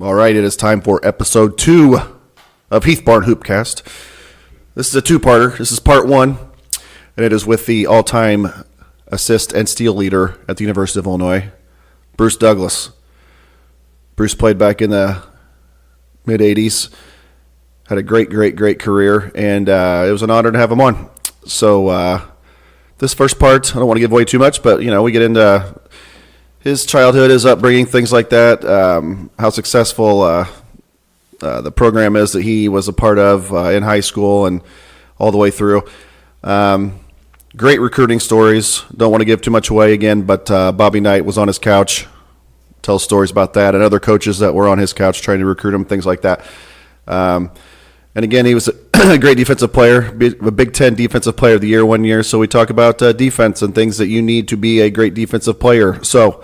All right, it is time for episode 2 of Heath Barn Hoopcast. This is a two-parter. This is part 1, and it is with the all-time assist and steal leader at the University of Illinois, Bruce Douglas. Bruce played back in the mid-'80s, had a great career, and it was an honor to have him on. So this first part, I don't want to give away too much, but we get into his childhood, his upbringing, things like that, how successful the program is that he was a part of in high school and all the way through. Great recruiting stories. Don't want to give too much away again, but Bobby Knight was on his couch, tells stories about that, and other coaches that were on his couch trying to recruit him, things like that. And again, he was a great defensive player, a Big Ten Defensive Player of the Year one year. So we talk about defense and things that you need to be a great defensive player. So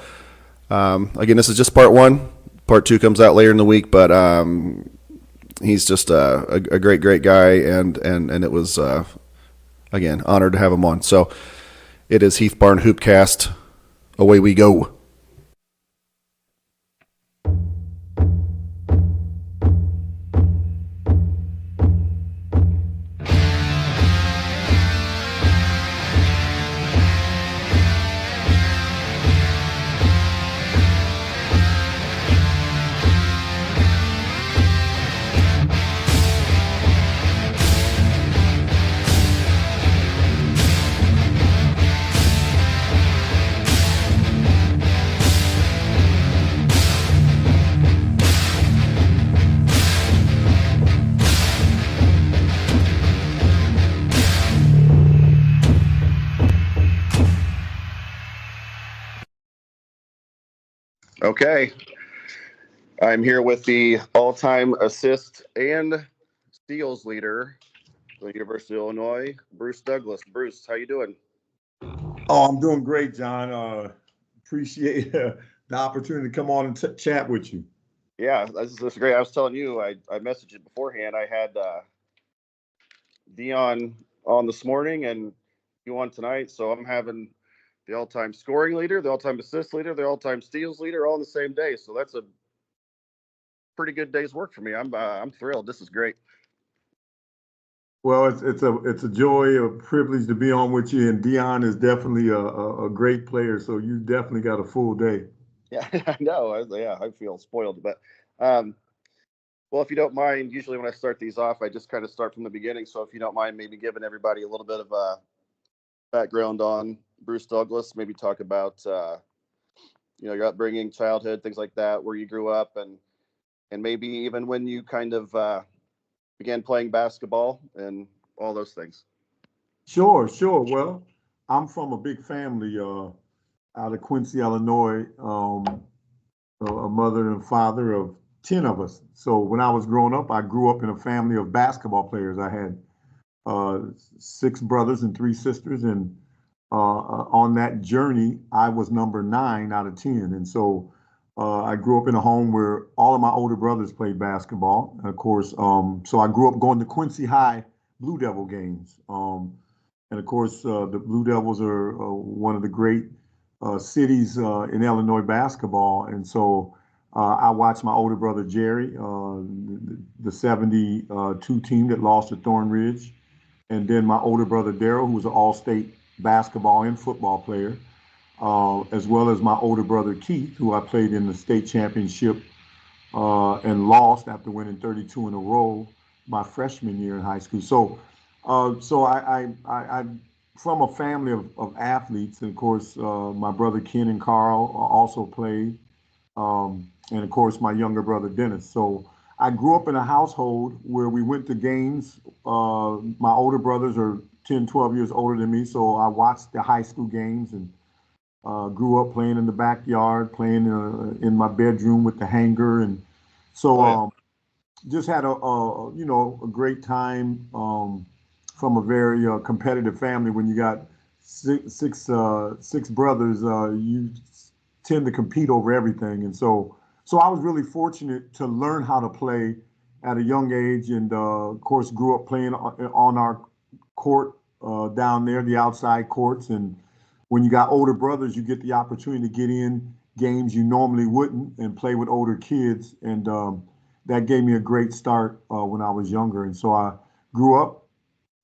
again, this is just part 1. Part 2 comes out later in the week, but he's just a great guy, and it was again honored to have him on. So it is Heath Barn Hoopcast. Away we go. Okay, I'm here with the all-time assist and steals leader for the University of Illinois, Bruce Douglas. Bruce, how you doing? Oh, I'm doing great, John. Appreciate the opportunity to come on and chat with you. Yeah, this is great. I was telling you, I messaged you beforehand. I had Dion on this morning and you on tonight, so I'm having the all-time scoring leader, the all-time assist leader, the all-time steals leader all in the same day. So that's a pretty good day's work for me. I'm thrilled. This is great. Well, it's a joy, a privilege to be on with you, and Dion is definitely a great player. So you definitely got a full day. Yeah, I know. I feel spoiled, but well, if you don't mind, usually when I start these off, I just kind of start from the beginning. So if you don't mind, maybe giving everybody a little bit of background on Bruce Douglas, maybe talk about your upbringing, childhood, things like that, where you grew up, and maybe even when you kind of began playing basketball and all those things. Sure. Well, I'm from a big family out of Quincy, Illinois. A mother and father of 10 of us. So when I was growing up, I grew up in a family of basketball players. I had 6 brothers and 3 sisters, and on that journey, I was number 9 out of 10. And so I grew up in a home where all of my older brothers played basketball. And of course, so I grew up going to Quincy High Blue Devil games. And of course, the Blue Devils are one of the great cities in Illinois basketball. And so I watched my older brother, Jerry, the 72 team that lost to Thornridge. And then my older brother, Daryl, who was an all-state basketball and football player, as well as my older brother, Keith, who I played in the state championship and lost after winning 32 in a row my freshman year in high school. So I'm from a family of athletes. And of course, my brother, Ken and Carl also played. And of course, my younger brother, Dennis. So I grew up in a household where we went to games. My older brothers are 10, 12 years older than me. So I watched the high school games and grew up playing in the backyard, playing in my bedroom with the hanger. And so just had a great time from a very competitive family. When you got six brothers, you tend to compete over everything. And so I was really fortunate to learn how to play at a young age, and of course grew up playing on our court down there, the outside courts. And when you got older brothers, you get the opportunity to get in games you normally wouldn't and play with older kids. And that gave me a great start when I was younger. And so I grew up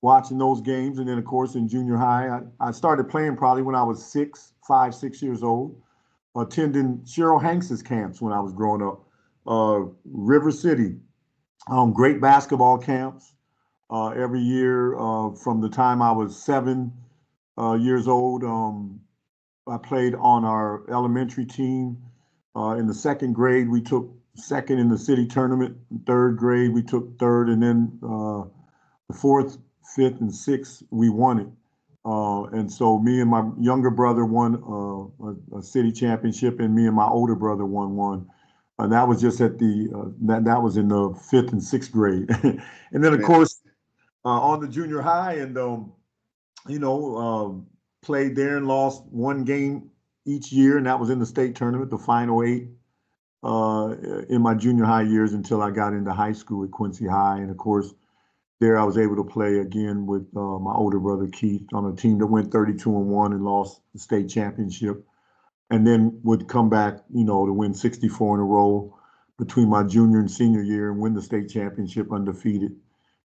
watching those games. And then, of course, in junior high, I started playing probably when I was 6 years old, attending Cheryl Hanks's camps when I was growing up. River City, great basketball camps every year from the time I was 7 years old. I played on our elementary team. In the second grade, we took second in the city tournament. In third grade, we took third, and then the fourth, fifth, and sixth, we won it. And so me and my younger brother won a city championship, and me and my older brother won one. And that was just at that was in the fifth and sixth grade. And then, of course, on the junior high, and you know, played there and lost one game each year, and that was in the state tournament, the final eight, in my junior high years until I got into high school at Quincy High. And of course, there I was able to play again with my older brother Keith on a team that went 32-1 and lost the state championship, and then would come back, you know, to win 64 in a row between my junior and senior year and win the state championship undefeated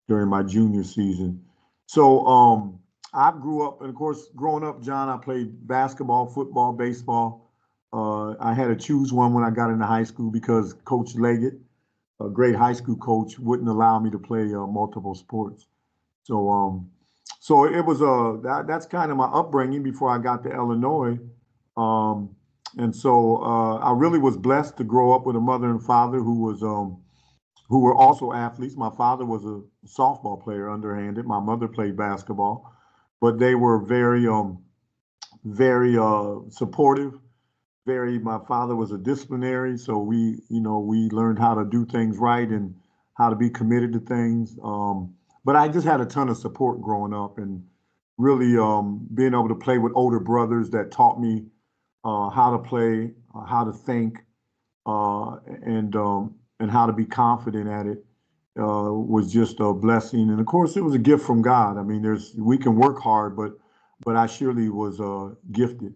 during my junior season. So I grew up, and of course, growing up, John, I played basketball, football, baseball. I had to choose one when I got into high school because Coach Leggett, a great high school coach, wouldn't allow me to play multiple sports. So so it was that's kind of my upbringing before I got to Illinois. And so I really was blessed to grow up with a mother and father who were also athletes. My father was a softball player, underhanded. My mother played basketball, but they were very supportive. My father was a disciplinary, so we learned how to do things right and how to be committed to things. But I just had a ton of support growing up, and really being able to play with older brothers that taught me how to play, how to think, and how to be confident at it was just a blessing. And of course, it was a gift from God. I mean, we can work hard, but I surely was gifted.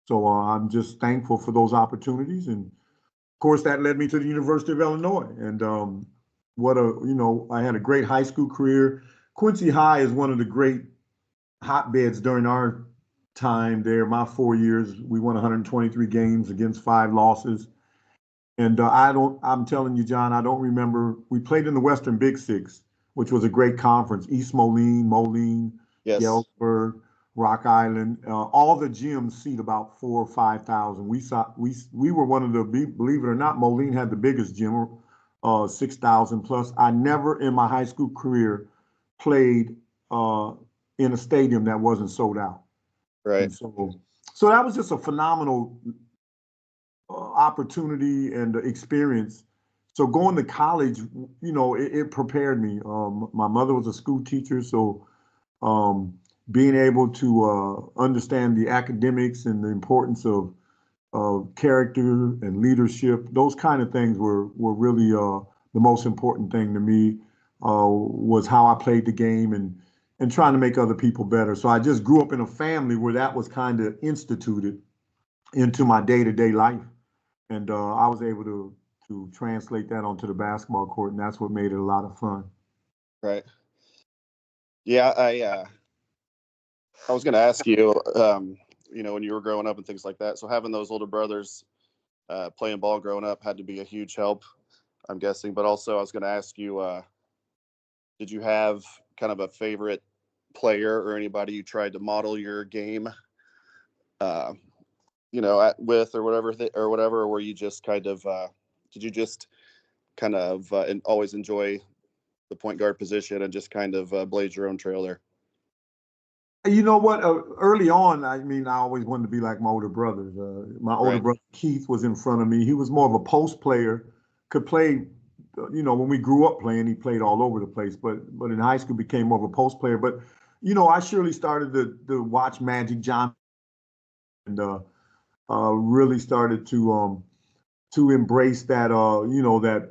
So I'm just thankful for those opportunities. And of course, that led me to the University of Illinois. And I had a great high school career. Quincy High is one of the great hotbeds during our time there. My 4 years, we won 123 games against 5 losses. And I'm telling you, John, I don't remember. We played in the Western Big Six, which was a great conference. East Moline, Yes. Galesburg, Rock Island. All the gyms seat about 4,000 or 5,000. We were one of the, believe it or not, Moline had the biggest gym, 6,000 plus. I never in my high school career played in a stadium that wasn't sold out. Right. And so that was just a phenomenal opportunity and experience. So going to college, it prepared me. My mother was a school teacher, so being able to understand the academics and the importance of character and leadership, those kind of things were really the most important thing to me. Was how I played the game and trying to make other people better. So I just grew up in a family where that was kind of instituted into my day-to-day life. And I was able to translate that onto the basketball court, and that's what made it a lot of fun. Right. Yeah, I was going to ask you, when you were growing up and things like that. So having those older brothers playing ball growing up had to be a huge help, I'm guessing. But also, I was going to ask you, did you have kind of a favorite player or anybody you tried to model your game, with or whatever, or were you just kind of, did you just kind of and always enjoy the point guard position and just kind of blaze your own trail there? You know what? Early on, I mean, I always wanted to be like my older brothers. My older brother Keith was in front of me. He was more of a post player, could play. When we grew up playing, he played all over the place. But in high school, became more of a post player. But I surely started to watch Magic Johnson and really started to embrace that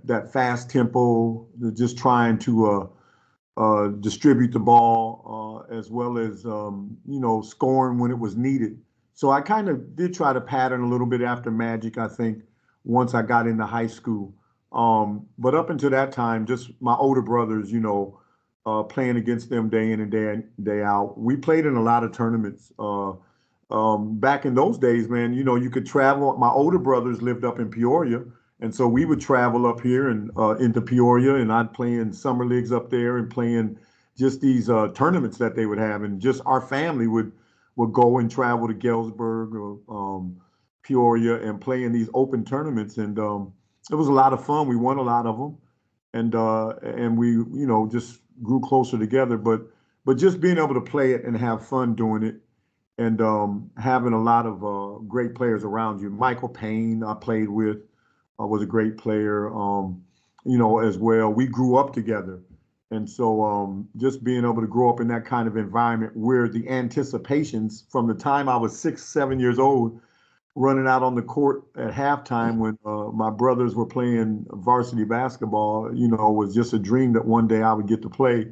that fast tempo, just trying to distribute the ball as well as scoring when it was needed. So I kind of did try to pattern a little bit after Magic, I think, once I got into high school. But up until that time, just my older brothers, playing against them day in and day out. We played in a lot of tournaments. Back in those days, man, you could travel. My older brothers lived up in Peoria, and so we would travel up here and into Peoria, and I'd play in summer leagues up there and playing just these tournaments that they would have, and just our family would go and travel to Galesburg or Peoria and play in these open tournaments, and it was a lot of fun. We won a lot of them, and we just grew closer together. But just being able to play it and have fun doing it, and having a lot of great players around you. Michael Payne, I played with, was a great player, as well. We grew up together. And so just being able to grow up in that kind of environment where the anticipations from the time I was 6, 7 years old, running out on the court at halftime when my brothers were playing varsity basketball, was just a dream that one day I would get to play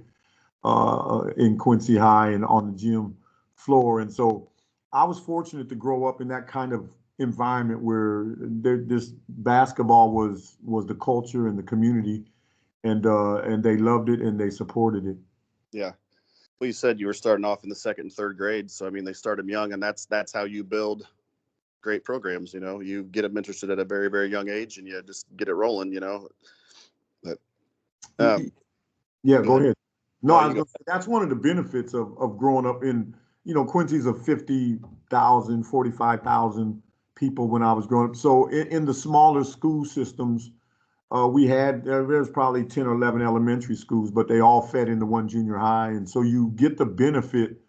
in Quincy High and on the gym floor. And so I was fortunate to grow up in that kind of environment where this basketball was the culture and the community, and they loved it and they supported it. Yeah. Well, you said you were starting off in the second and third grade, so I mean they start them young, and that's how you build great programs. You get them interested at a very, very young age, and you just get it rolling. But yeah, go ahead. No, Oh, I was going to say that's one of the benefits of growing up in, Quincy's of 50,000, 45,000 people when I was growing up. So in the smaller school systems, we had, there's probably 10 or 11 elementary schools, but they all fed into one junior high. And so you get the benefit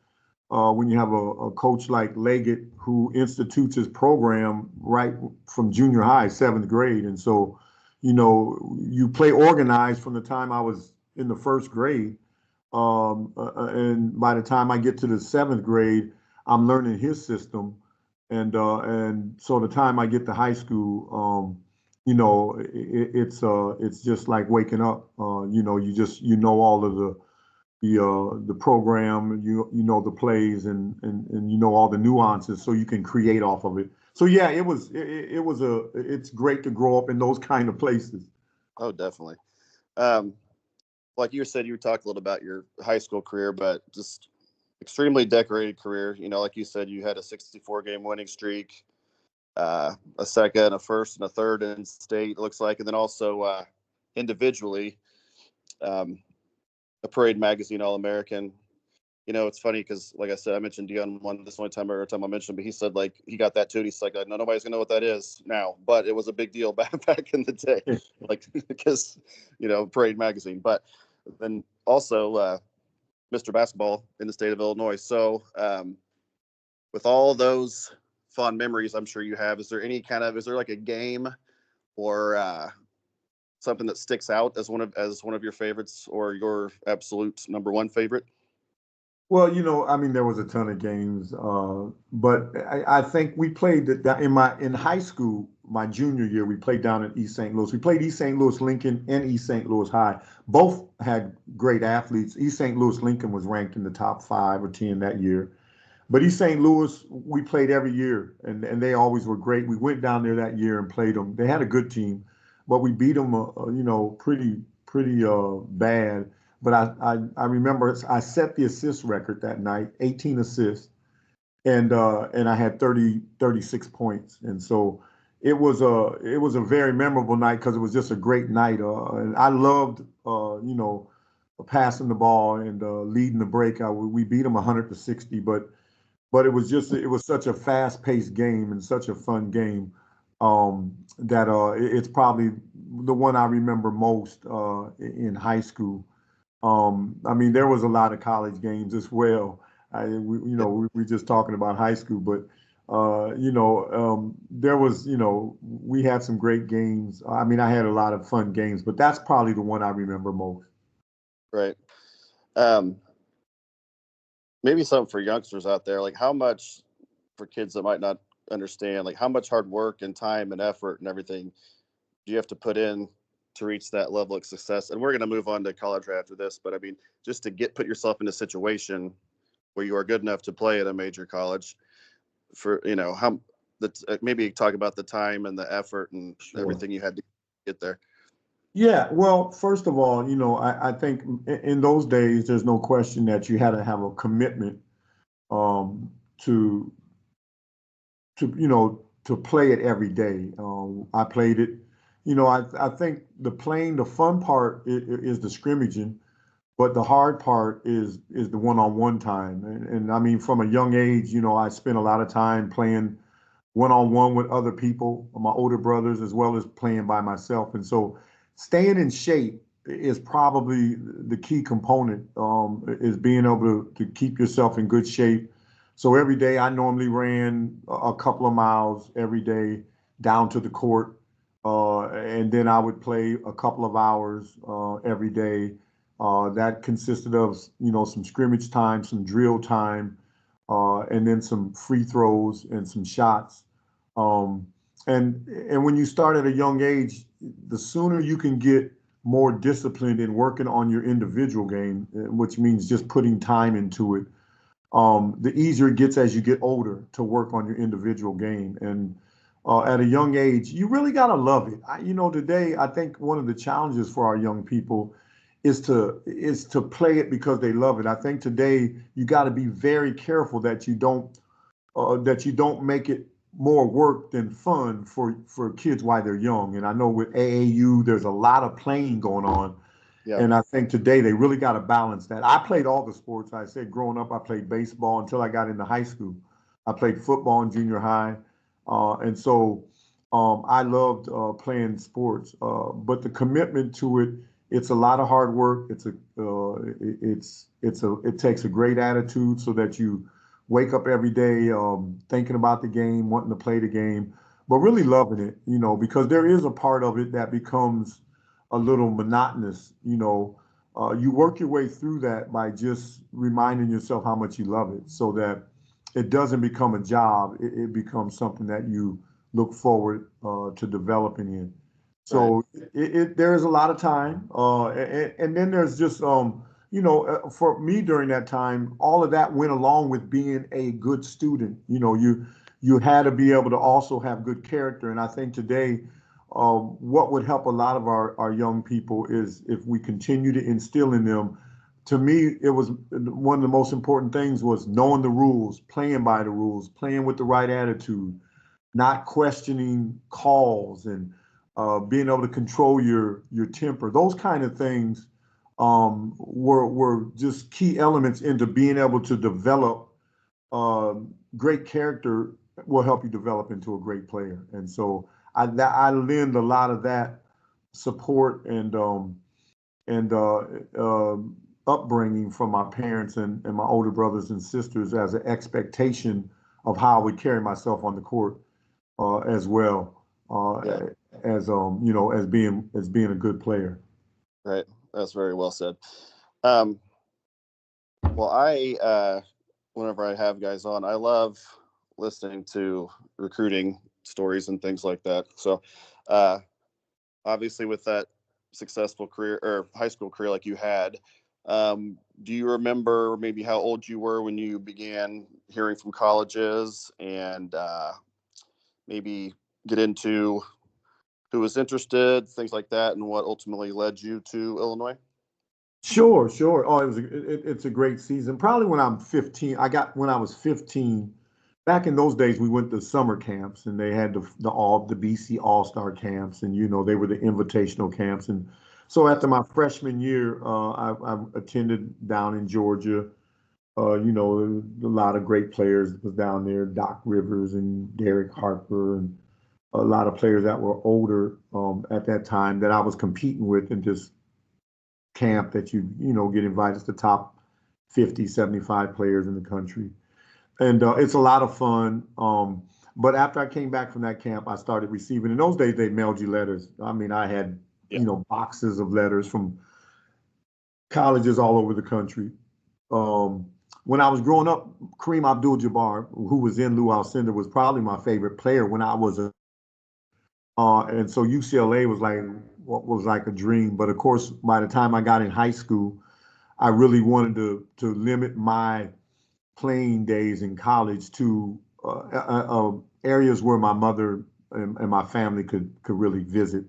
when you have a coach like Leggett who institutes his program right from junior high, 7th grade. And so, you play organized from the time I was in the 1st grade. And by the time I get to the 7th grade, I'm learning his system. And so the time I get to high school, it's just like waking up. You know all of the program, the plays, and all the nuances, so you can create off of it. So yeah, it's great to grow up in those kind of places. Oh, definitely. Like you said, you talked a little about your high school career, but just extremely decorated career. Like you said, you had a 64-game winning streak, a second, a first, and a third in state, it looks like, and then also individually, a Parade Magazine All-American. It's funny because, like I said, I mentioned Dion one. This only time I mentioned him, but he said like he got that too. And he's like, no, nobody's gonna know what that is now, but it was a big deal back in the day, like because Parade Magazine. But then also Mr. Basketball in the state of Illinois. So with all those fond memories, I'm sure you have. Is there like a game or something that sticks out as one of your favorites or your absolute number one favorite? Well, there was a ton of games, but I think we played that in high school. My junior year, we played down at East St. Louis. We played East St. Louis Lincoln and East St. Louis High. Both had great athletes. East St. Louis Lincoln was ranked in the top 5 or 10 that year. But East St. Louis, we played every year, and they always were great. We went down there that year and played them. They had a good team, but we beat them, pretty bad. But I remember I set the assist record that night, 18 assists, and I had 36 points. And so it was a very memorable night because it was just a great night. And I loved passing the ball and leading the break. We beat them 100-60, but it was such a fast-paced game and such a fun game that it's probably the one I remember most in high school. There was a lot of college games as well. We're just talking about high school, but there was, we had some great games. I had a lot of fun games, but that's probably the one I remember most. Right. Maybe something for youngsters out there, like how much, for kids that might not understand, like how much hard work and time and effort and everything do you have to put in to reach that level of success? And we're going to move on to college after this, but just to put yourself in a situation where you are good enough to play at a major college, for, how maybe talk about the time and the effort and Sure. everything you had to get there. Yeah, well, first of all, I think in those days, there's no question that you had to have a commitment um, to to play it every day. I played it. I think the fun part is the scrimmaging, but the hard part is the one-on-one time. And I mean, from a young age, I spent a lot of time playing one-on-one with other people, my older brothers, as well as playing by myself. And so staying in shape is probably the key component, is being able to keep yourself in good shape. So every day I normally ran a couple of miles every day down to the court. And then I would play a couple of hours every day. That consisted of, some scrimmage time, some drill time, and then some free throws and some shots. Um, and when you start at a young age, the sooner you can get more disciplined in working on your individual game, which means just putting time into it, the easier it gets as you get older to work on your individual game. And at a young age, you really got to love it. Today, I think one of the challenges for our young people is to play it because they love it. I think today you got to be very careful that you don't make it more work than fun for kids while they're young. And I know with AAU, there's a lot of playing going on. Yeah. And I think today they really got to balance that. I played all the sports. I said growing up, I played baseball until I got into high school. I played football in junior high. And so I loved playing sports. But the commitment to it, it's a lot of hard work. It takes a great attitude so that you wake up every day thinking about the game, wanting to play the game, but really loving it, because there is a part of it that becomes a little monotonous. You work your way through that by just reminding yourself how much you love it so that it doesn't become a job. It becomes something that you look forward to developing in. So there is a lot of time. And then there's just, for me during that time, all of that went along with being a good student. You had to be able to also have good character. And I think today, what would help a lot of our young people is if we continue to instill in them. To me, it was one of the most important things was knowing the rules, playing by the rules, playing with the right attitude, not questioning calls, and being able to control your temper. Those kind of things were just key elements into being able to develop great character. Will help you develop into a great player. And so I lend a lot of that support and upbringing from my parents and my older brothers and sisters as an expectation of how I would carry myself on the court as well, Yeah. as being a good player. Right. That's very well said. Well, whenever I have guys on, I love listening to recruiting stories and things like that. So, obviously, with that successful career or high school career like you had, do you remember maybe how old you were when you began hearing from colleges and maybe get into who was interested, things like that, and what ultimately led you to Illinois? Sure, sure. Oh, it's a great season. Probably when I'm 15, when I was 15. Back in those days, we went to summer camps, and they had the BC All-Star camps, and they were the invitational camps. And so after my freshman year, I attended down in Georgia. A lot of great players was down there, Doc Rivers and Derek Harper, and a lot of players that were older at that time that I was competing with in this camp that get invited to the top 50, 75 players in the country. And it's a lot of fun. But after I came back from that camp, I started receiving. In those days, they mailed you letters. I mean, I had, boxes of letters from colleges all over the country. When I was growing up, Kareem Abdul-Jabbar, who was in Lou Alcindor, was probably my favorite player when I was and so UCLA was like a dream. But of course, by the time I got in high school, I really wanted to limit my playing days in college to areas where my mother and my family could really visit.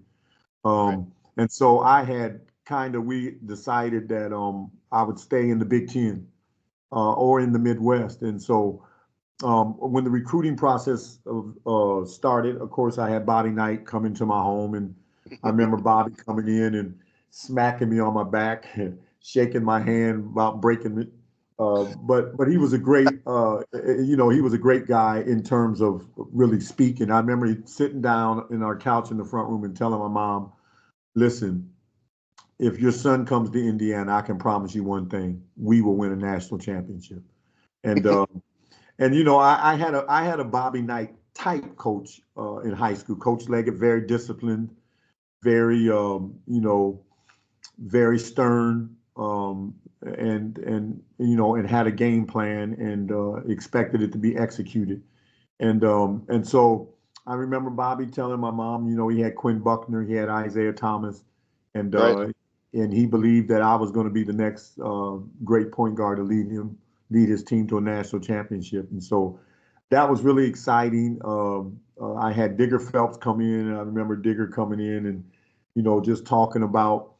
Right. And so we decided that I would stay in the Big Ten or in the Midwest. And so when the recruiting process started, of course, I had Bobby Knight come into my home, and I remember Bobby coming in and smacking me on my back, and shaking my hand about breaking it. But he was a great, he was a great guy in terms of really speaking. I remember sitting down in our couch in the front room and telling my mom, "Listen, if your son comes to Indiana, I can promise you one thing: we will win a national championship." And I had a Bobby Knight type coach in high school, Coach Leggett, very disciplined, very very stern, and had a game plan and expected it to be executed. And so I remember Bobby telling my mom, he had Quinn Buckner, he had Isaiah Thomas, and Right. and he believed that I was going to be the next great point guard to lead his team to a national championship. And so that was really exciting. I had Digger Phelps come in, and I remember Digger coming in and just talking about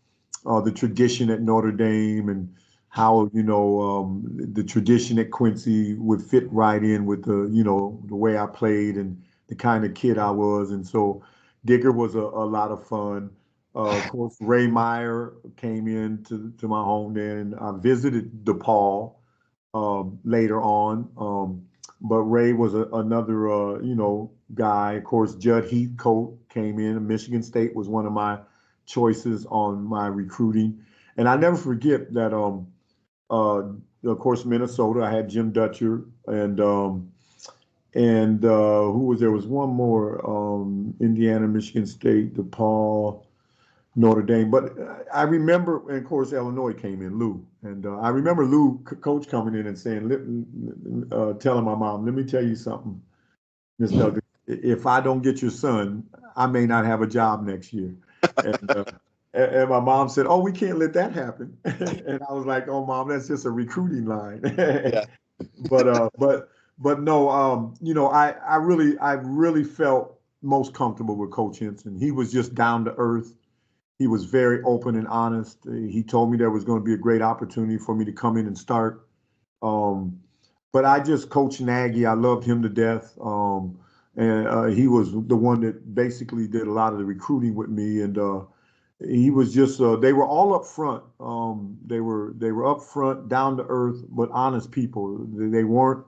the tradition at Notre Dame and how the tradition at Quincy would fit right in with the way I played and the kind of kid I was. And so Digger was a lot of fun. Of course, Ray Meyer came in to my home then, and I visited DePaul later on. But Ray was another guy. Of course, Judd Heathcote came in. Michigan State was one of my choices on my recruiting. And I never forget that of course, Minnesota, I had Jim Dutcher, and who was there was one more, Indiana, Michigan State, DePaul, Notre Dame. But I remember, and of course, Illinois came in, Lou. And I remember coach coming in and saying, telling my mom, "Let me tell you something, Miss Douglas, if I don't get your son, I may not have a job next year." And and my mom said, "Oh, we can't let that happen." And I was like, "Oh, mom, that's just a recruiting line." Yeah. But no, I really felt most comfortable with Coach Henson. He was just down to earth. He was very open and honest. He told me there was going to be a great opportunity for me to come in and start. Um, but I just Coach Nagy. I loved him to death. And he was the one that basically did a lot of the recruiting with me. And he was just. They were all up front. They were up front, down to earth, but honest people. They weren't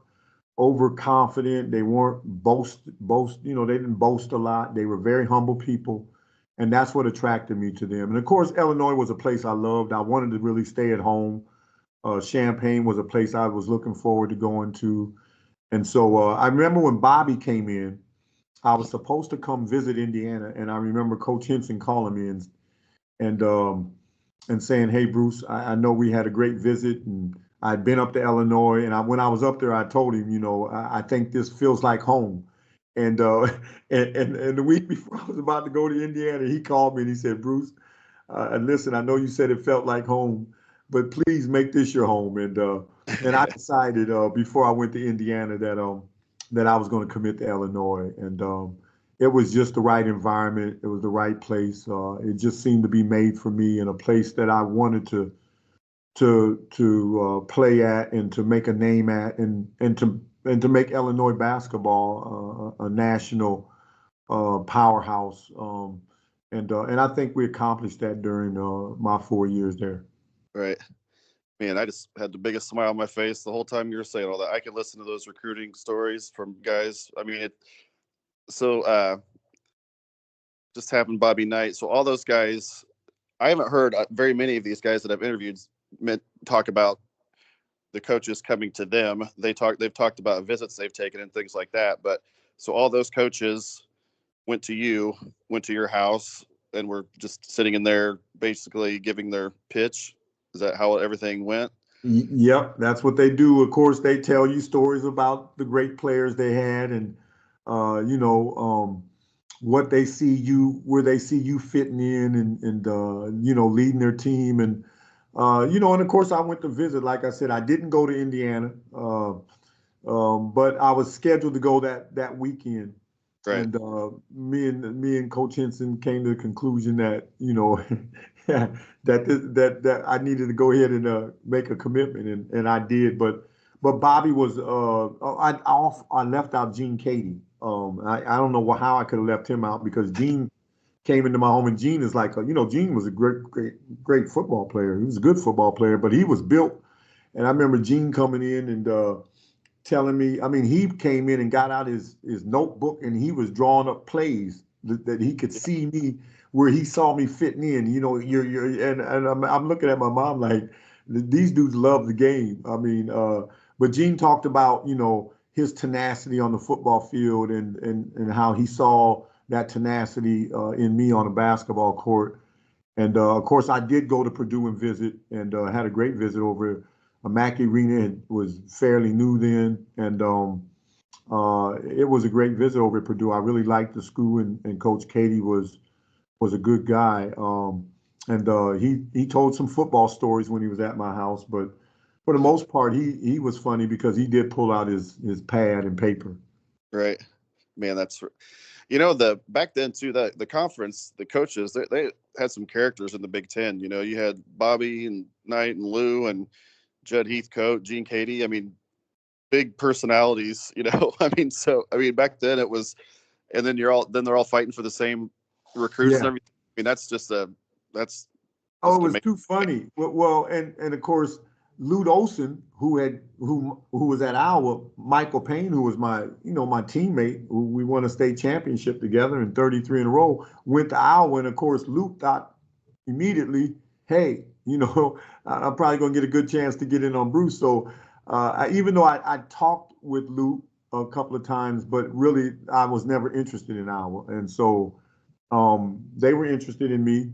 overconfident. They weren't boast. They didn't boast a lot. They were very humble people, and that's what attracted me to them. And of course, Illinois was a place I loved. I wanted to really stay at home. Champaign was a place I was looking forward to going to. And so I remember when Bobby came in, I was supposed to come visit Indiana, and I remember Coach Henson calling me and and saying, "Hey, Bruce, I know we had a great visit, and I'd been up to Illinois, and when I was up there, I told him, I think this feels like home." And and the week before I was about to go to Indiana, he called me and he said, "Bruce, and listen, I know you said it felt like home, but please make this your home." And I decided before I went to Indiana that I was going to commit to Illinois, and it was just the right environment. It was the right place. It just seemed to be made for me in a place that I wanted to play at and to make a name at, and to make Illinois basketball a national powerhouse. And I think we accomplished that during my 4 years there. Right. Man, I just had the biggest smile on my face the whole time you were saying all that. I could listen to those recruiting stories from guys. I mean, just happened Bobby Knight. So all those guys, I haven't heard very many of these guys that I've interviewed talk about the coaches coming to them. They've talked about visits they've taken and things like that. But so all those coaches went to your house, and were just sitting in there basically giving their pitch. Is that how everything went? Yep, that's what they do. Of course, they tell you stories about the great players they had, and what they see where they see you fitting in, and leading their team, and of course, I went to visit. Like I said, I didn't go to Indiana. But I was scheduled to go that weekend, Right. and me and Coach Henson came to the conclusion that that I needed to go ahead and make a commitment, and I did. But Bobby was I left out Gene Katie. I don't know how I could have left him out because Gene came into my home, and Gene is like Gene was a great football player. He was a good football player, but he was built. And I remember Gene coming in and telling me, I mean, he came in and got out his notebook and he was drawing up plays that he could see me where he saw me fitting in. And I'm looking at my mom like these dudes love the game. I mean, but Gene talked about his tenacity on the football field and how he saw that tenacity in me on a basketball court. And of course, I did go to Purdue and visit, and had a great visit over. Mackey Arena was fairly new then, and it was a great visit over at Purdue. I really liked the school, and Coach Katie was a good guy. And he told some football stories when he was at my house, but for the most part, he was funny because he did pull out his pad and paper. Right. Man, the back then too, the conference, the coaches, they had some characters in the Big Ten. You had Bobby and Knight and Lou and Judd Heathcote, Gene Katie. I mean, big personalities, back then it was, and then they're all fighting for the same recruits and Yeah. everything. I mean, that's Oh, it just was amazing. too funny. Well, and of course, Lute Olson, who was at Iowa, Michael Payne, who was my teammate, who we won a state championship together in 33 in a row, went to Iowa, and of course, Lute thought immediately, hey, I'm probably gonna get a good chance to get in on Bruce. So even though I talked with Lute a couple of times, but really I was never interested in Iowa, and so they were interested in me.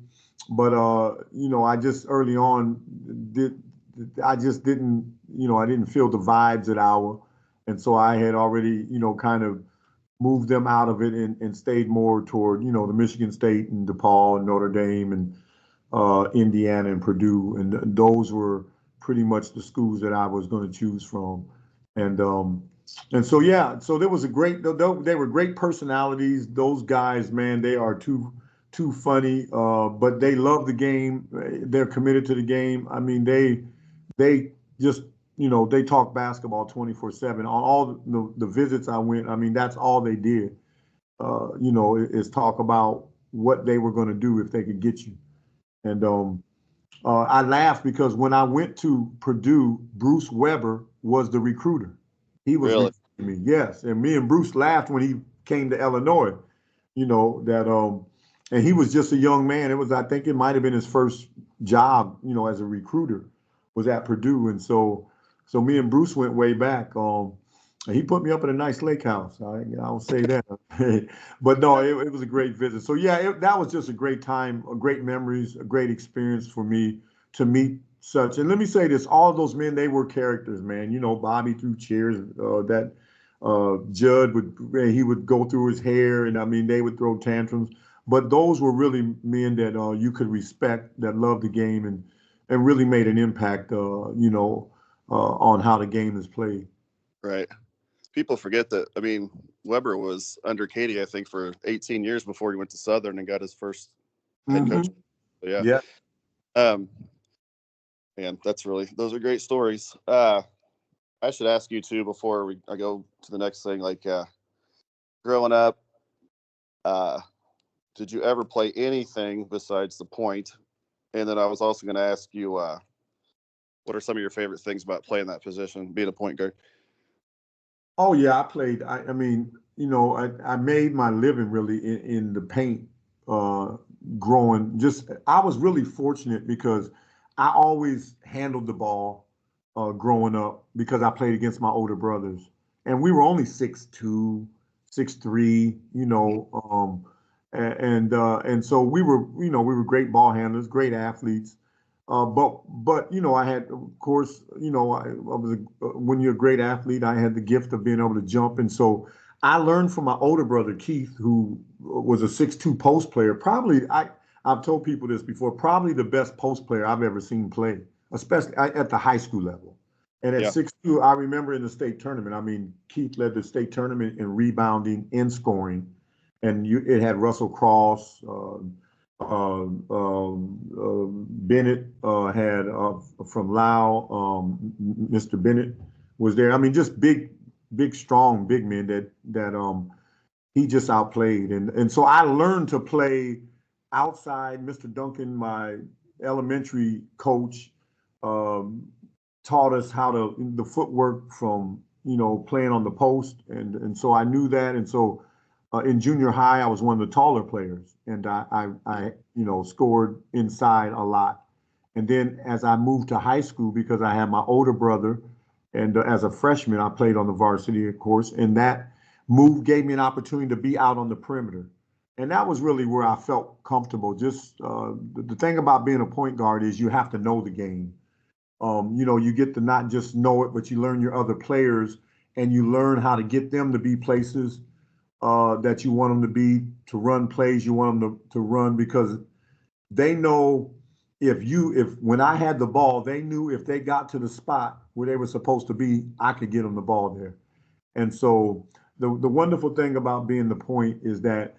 But I just early on did I just didn't I didn't feel the vibes at Iowa, and so I had already kind of moved them out of it and stayed more toward the Michigan State and DePaul and Notre Dame and Indiana and Purdue, and those were pretty much the schools that I was going to choose from, and so yeah, so there was they were great personalities. Those guys, man, they are too funny, but they love the game. They're committed to the game. I mean, they just they talk basketball 24/7 on all the visits I went. I mean, that's all they did. Is talk about what they were going to do if they could get you. And I laughed because when I went to Purdue, Bruce Weber was the recruiter. He was Really. recruiting me, yes. And me and Bruce laughed when he came to Illinois. That and he was just a young man. I think it might have been his first job, as a recruiter, was at Purdue. And so me and Bruce went way back. And he put me up at a nice lake house. I'll say that. But no, it was a great visit. So yeah, that was just a great time, great memories, a great experience for me to meet such. And let me say this: all of those men, they were characters, man. Bobby threw chairs. That Judd would go through his hair, and I mean they would throw tantrums. But those were really men that you could respect, that loved the game, and really made an impact, on how the game is played. Right. People forget that. I mean, Weber was under Katie, I think, for 18 years before he went to Southern and got his first head coach. Hmm. So, yeah. Yeah. Um, Man, those are great stories. I should ask you too before I go to the next thing. Like growing up, uh, did you ever play anything besides the point? And then I was also going to ask you, what are some of your favorite things about playing that position, being a point guard? Oh yeah, I played. I mean, I made my living really in the paint. Uh, Growing, I was really fortunate because I always handled the ball. Growing up, because I played against my older brothers, and we were only 6'2", 6'3", and so we were great ball handlers, great athletes. But I had, of course, when you're a great athlete, I had the gift of being able to jump, and so I learned from my older brother Keith, who was a 6'2" post player. I've told people this before, probably the best post player I've ever seen play, especially at the high school level. And at Yeah. 6'2", I remember in the state tournament, I mean, Keith led the state tournament in rebounding and scoring. And it had Russell Cross, Bennett had from Lao, Mr. Bennett was there. I mean, just big, strong, big men that he just outplayed. And so I learned to play outside. Mr. Duncan, my elementary coach, taught us how the footwork from, playing on the post. And so I knew that. And so in junior high, I was one of the taller players, and I scored inside a lot. And then as I moved to high school, because I had my older brother, and as a freshman, I played on the varsity, of course, and that move gave me an opportunity to be out on the perimeter. And that was really where I felt comfortable. Just the thing about being a point guard is you have to know the game. You get to not just know it, but you learn your other players, and you learn how to get them to be places that you want them to be, to run plays you want them to run, because they know if when I had the ball, they knew if they got to the spot where they were supposed to be, I could get them the ball there. And so the wonderful thing about being the point is that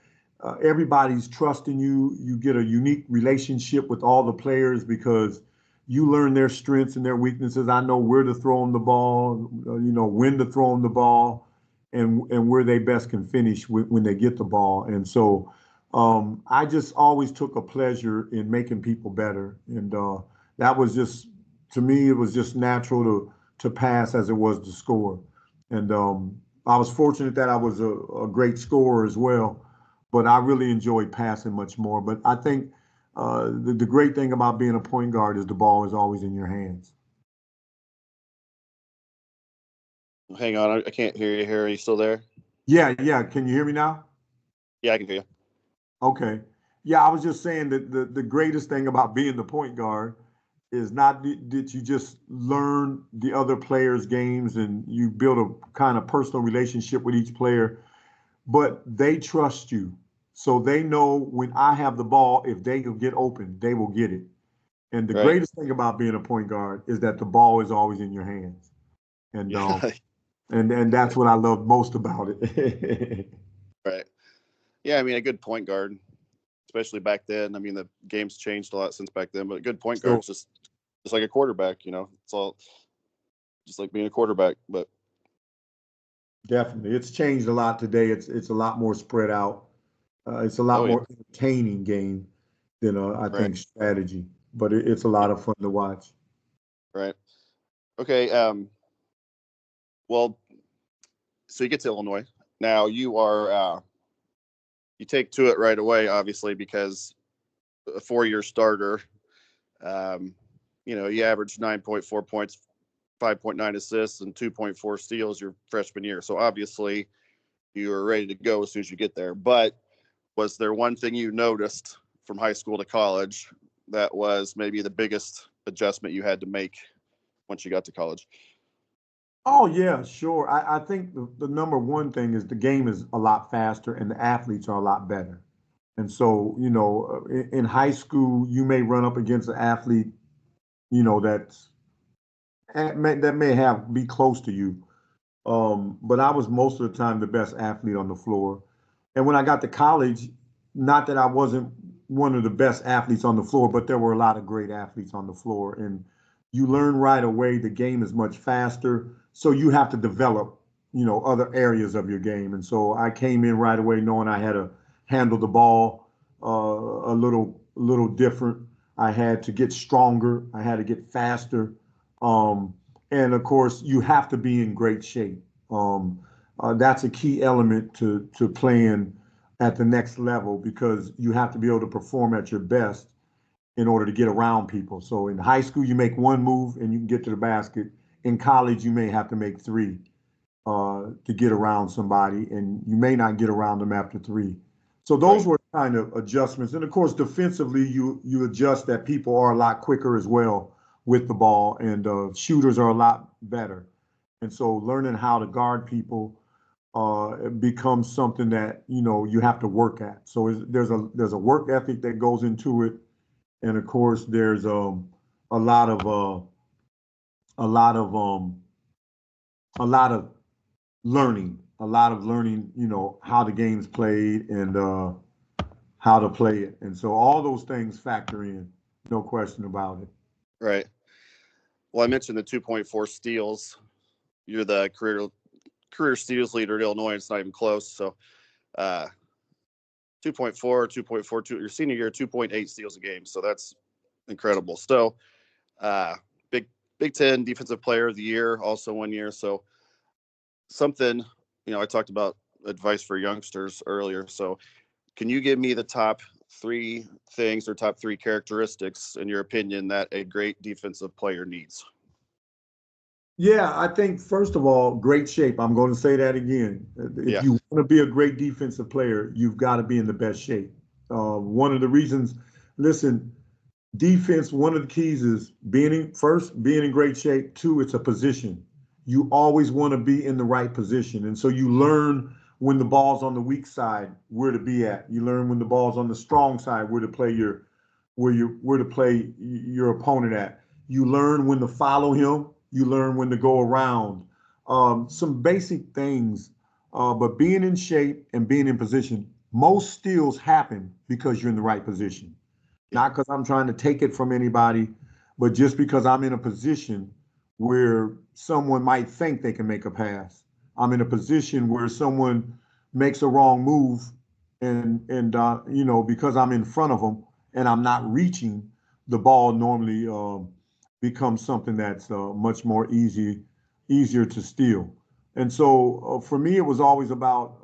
everybody's trusting you. You get a unique relationship with all the players because you learn their strengths and their weaknesses. I know where to throw them the ball, when to throw them the ball, and where they best can finish when they get the ball. And so I just always took a pleasure in making people better. And that was just, to me, it was just natural to pass as it was to score. And I was fortunate that I was a great scorer as well, but I really enjoyed passing much more. But I think the great thing about being a point guard is the ball is always in your hands. Hang on, I can't hear you here. Are you still there? Yeah. Can you hear me now? Yeah, I can hear you. Okay. Yeah, I was just saying that the greatest thing about being the point guard is not that you just learn the other players' games and you build a kind of personal relationship with each player, but they trust you. So they know when I have the ball, if they can get open, they will get it. And the Right. greatest thing about being a point guard is that the ball is always in your hands. And Yeah. and that's what I love most about it. Right. Yeah, I mean, a good point guard, especially back then. I mean, the game's changed a lot since back then, but a good point So guard's just like a quarterback. It's all just like being a quarterback. But definitely, it's changed a lot today. It's a lot more spread out. It's a lot oh yeah, more entertaining game than I right, think strategy, but it's a lot of fun to watch. right. Okay. Well, so you get to Illinois. Now you take to it right away, obviously, because a 4-year starter. You averaged 9.4 points, 5.9 assists, and 2.4 steals your freshman year. So obviously, you were ready to go as soon as you get there. But was there one thing you noticed from high school to college that was maybe the biggest adjustment you had to make once you got to college? Oh yeah, sure. I think the number one thing is the game is a lot faster and the athletes are a lot better. And so, in high school, you may run up against an athlete, that's that may have be close to you. But I was most of the time the best athlete on the floor. And when I got to college, not that I wasn't one of the best athletes on the floor, but there were a lot of great athletes on the floor. And you learn right away the game is much faster. So you have to develop, other areas of your game. And so I came in right away knowing I had to handle the ball a little different. I had to get stronger. I had to get faster. Um, and of course, you have to be in great shape. That's a key element to playing at the next level because you have to be able to perform at your best in order to get around people. So in high school, you make one move and you can get to the basket. In college, you may have to make three to get around somebody, and you may not get around them after three. So those Right. were kind of adjustments. And of course, defensively, you adjust that people are a lot quicker as well with the ball, and shooters are a lot better. And so learning how to guard people becomes something that you have to work at. So there's a work ethic that goes into it, and of course there's a lot of a lot of a lot of learning, how the game's played and how to play it. And so all those things factor in, no question about it. Right. Well, I mentioned the 2.4 steals. You're the career steals leader at Illinois. It's not even close. So, 2.4, 2.42. Your senior year, 2.8 steals a game. So that's incredible. So, Big Big Ten Defensive Player of the Year, also 1 year. So something, I talked about advice for youngsters earlier. So can you give me the top 3 things or top 3 characteristics, in your opinion, that a great defensive player needs? Yeah, I think first of all, great shape. I'm going to say that again. If Yeah. you want to be a great defensive player, you've got to be in the best shape. One of the reasons, listen, defense, one of the keys is being in great shape. 2, it's a position. You always want to be in the right position. And so you learn when the ball's on the weak side, where to be at. You learn when the ball's on the strong side, where to play your opponent at. You learn when to follow him. You learn when to go around. Some basic things, but being in shape and being in position, most steals happen because you're in the right position. Not because I'm trying to take it from anybody, but just because I'm in a position where someone might think they can make a pass. I'm in a position where someone makes a wrong move, and because I'm in front of them and I'm not reaching, the ball normally becomes something that's much more easier to steal. And so for me, it was always about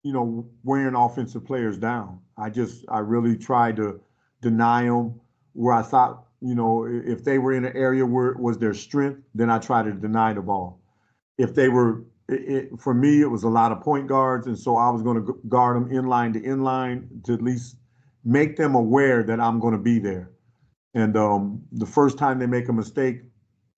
wearing offensive players down. I really tried to deny them where I thought, if they were in an area where it was their strength, then I tried to deny the ball. If they were, for me, it was a lot of point guards. And so I was going to guard them inline to inline to at least make them aware that I'm going to be there. And the first time they make a mistake,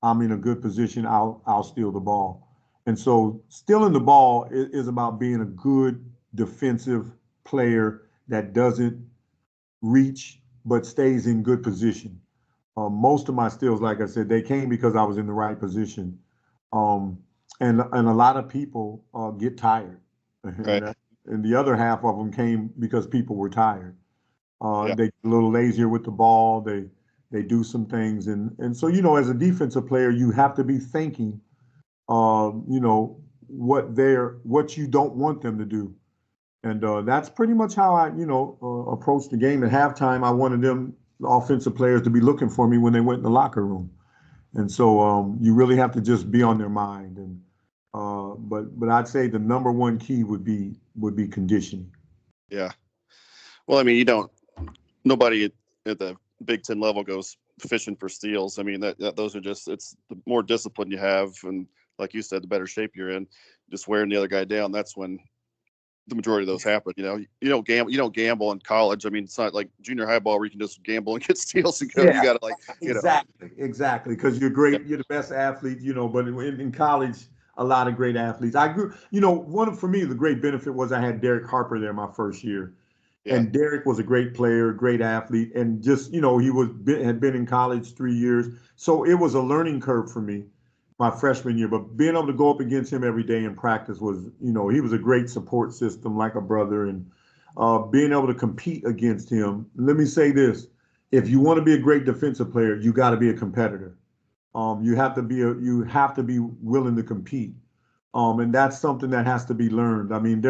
I'm in a good position. I'll steal the ball. And so stealing the ball is about being a good defensive player that doesn't reach but stays in good position. Most of my steals, like I said, they came because I was in the right position. Um, and a lot of people get tired, Right. and the other half of them came because people were tired. Yeah. They get a little lazier with the ball. They do some things, and so as a defensive player, you have to be thinking, what you don't want them to do. And that's pretty much how I, approached the game. At halftime, I wanted them offensive players to be looking for me when they went in the locker room. And so you really have to just be on their mind. And but I'd say the number one key would be conditioning. Yeah. Well, I mean, nobody at the Big Ten level goes fishing for steals. I mean, that those are just, it's the more discipline you have, and like you said, the better shape you're in, just wearing the other guy down. That's when the majority of those happen. You don't gamble in college. I mean, it's not like junior high ball where you can just gamble and get steals and go. You Yeah, got to, like, exactly. Because you're Yeah. great, you're the best athlete, but in college, a lot of great athletes. I grew, for me, the great benefit was I had Derek Harper there my first year. Yeah. And Derek was a great player, great athlete, and just he had been in college 3 years, so it was a learning curve for me my freshman year. But being able to go up against him every day in practice was, he was a great support system, like a brother, and being able to compete against him. Let me say this: if you want to be a great defensive player, you got to be a competitor. You have to be willing to compete, and that's something that has to be learned. I mean,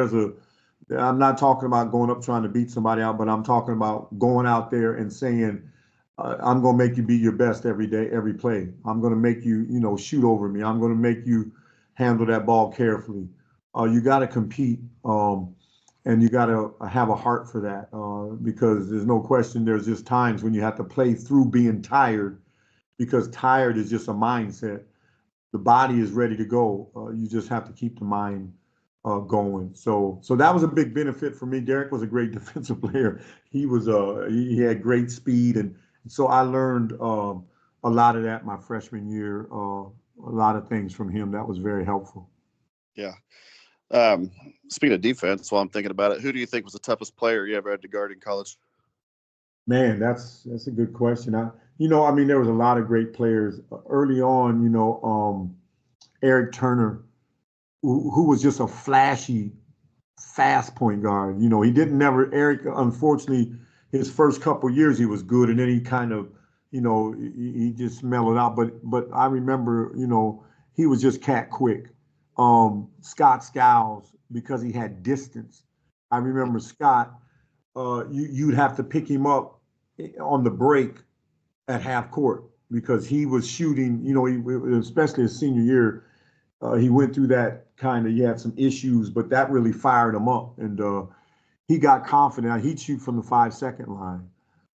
I'm not talking about going up trying to beat somebody out, but I'm talking about going out there and saying, I'm going to make you be your best every day, every play. I'm going to make you, shoot over me. I'm going to make you handle that ball carefully. You got to compete, and you got to have a heart for that, because there's no question there's just times when you have to play through being tired, because tired is just a mindset. The body is ready to go. You just have to keep the mind going. So that was a big benefit for me. Derek was a great defensive player. He had great speed, and so I learned a lot of that my freshman year. A lot of things from him that was very helpful. Yeah. Speaking of defense, while I'm thinking about it, who do you think was the toughest player you ever had to guard in college? Man, that's a good question. I mean, there was a lot of great players early on. Eric Turner, who was just a flashy, fast point guard. He didn't never. Eric, unfortunately, his first couple years he was good, and then he kind of, he just mellowed out. But I remember, he was just cat quick. Scott Skiles, because he had distance. I remember Scott. You'd have to pick him up on the break at half court because he was shooting. Especially his senior year, he went through that kind of. He had some issues, but that really fired him up, and he got confident. He'd shoot from the 5-second line,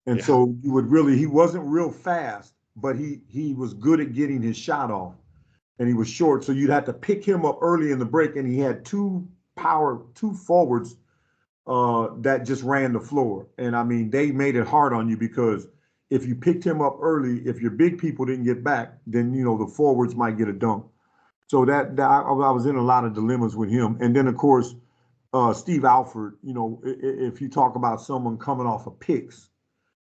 and so you would really. He wasn't real fast, but he was good at getting his shot off, and he was short. So you'd have to pick him up early in the break, and he had two forwards that just ran the floor. And I mean, they made it hard on you because if you picked him up early, if your big people didn't get back, then the forwards might get a dunk. So that I was in a lot of dilemmas with him. And then of course, Steve Alford. If you talk about someone coming off of picks,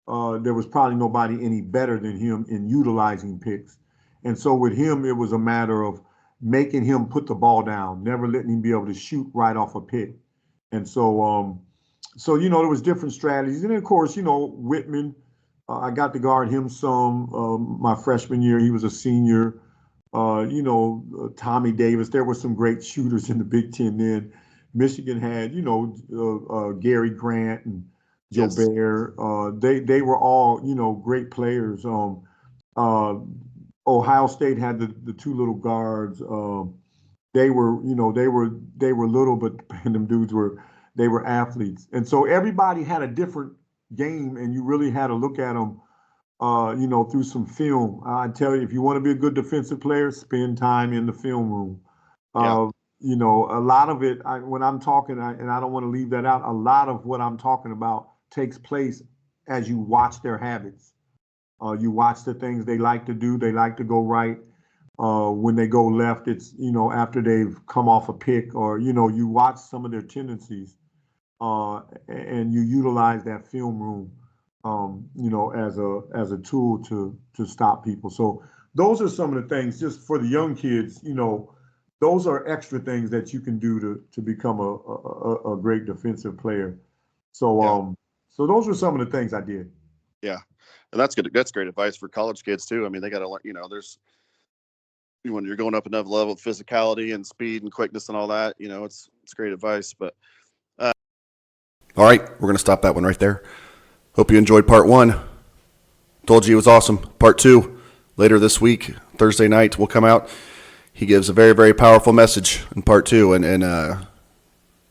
there was probably nobody any better than him in utilizing picks. And so with him, it was a matter of making him put the ball down, never letting him be able to shoot right off a pick. And so, there was different strategies. And then, of course, Whitman, I got to guard him some my freshman year. He was a senior. Tommy Davis. There were some great shooters in the Big Ten then. Michigan had, Gary Grant and Joe Bear. They were all, great players. Ohio State had the two little guards. They were little, but them dudes they were athletes. And so everybody had a different game, and you really had to look at them, through some film. I tell you, if you want to be a good defensive player, spend time in the film room. A lot of it, when I'm talking, and I don't want to leave that out, a lot of what I'm talking about takes place as you watch their habits. You watch the things they like to do. They like to go right. When they go left, it's, after they've come off a pick, or, you watch some of their tendencies, and you utilize that film room, as a tool to stop people. So those are some of the things just for the young kids, those are extra things that you can do to become a great defensive player. So, so those were some of the things I did. Yeah. And that's good. That's great advice for college kids too. I mean, they got to learn, there's, when you're going up another level of physicality and speed and quickness and all that, it's great advice. But all right, we're going to stop that one right there. Hope you enjoyed part one. Told you it was awesome. Part two, later this week, Thursday night, will come out. He gives a very, very powerful message in part two. And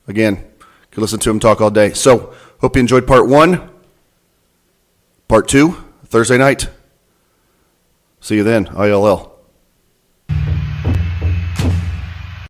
again, you can listen to him talk all day. So hope you enjoyed part one. Part two, Thursday night. See you then, ILL.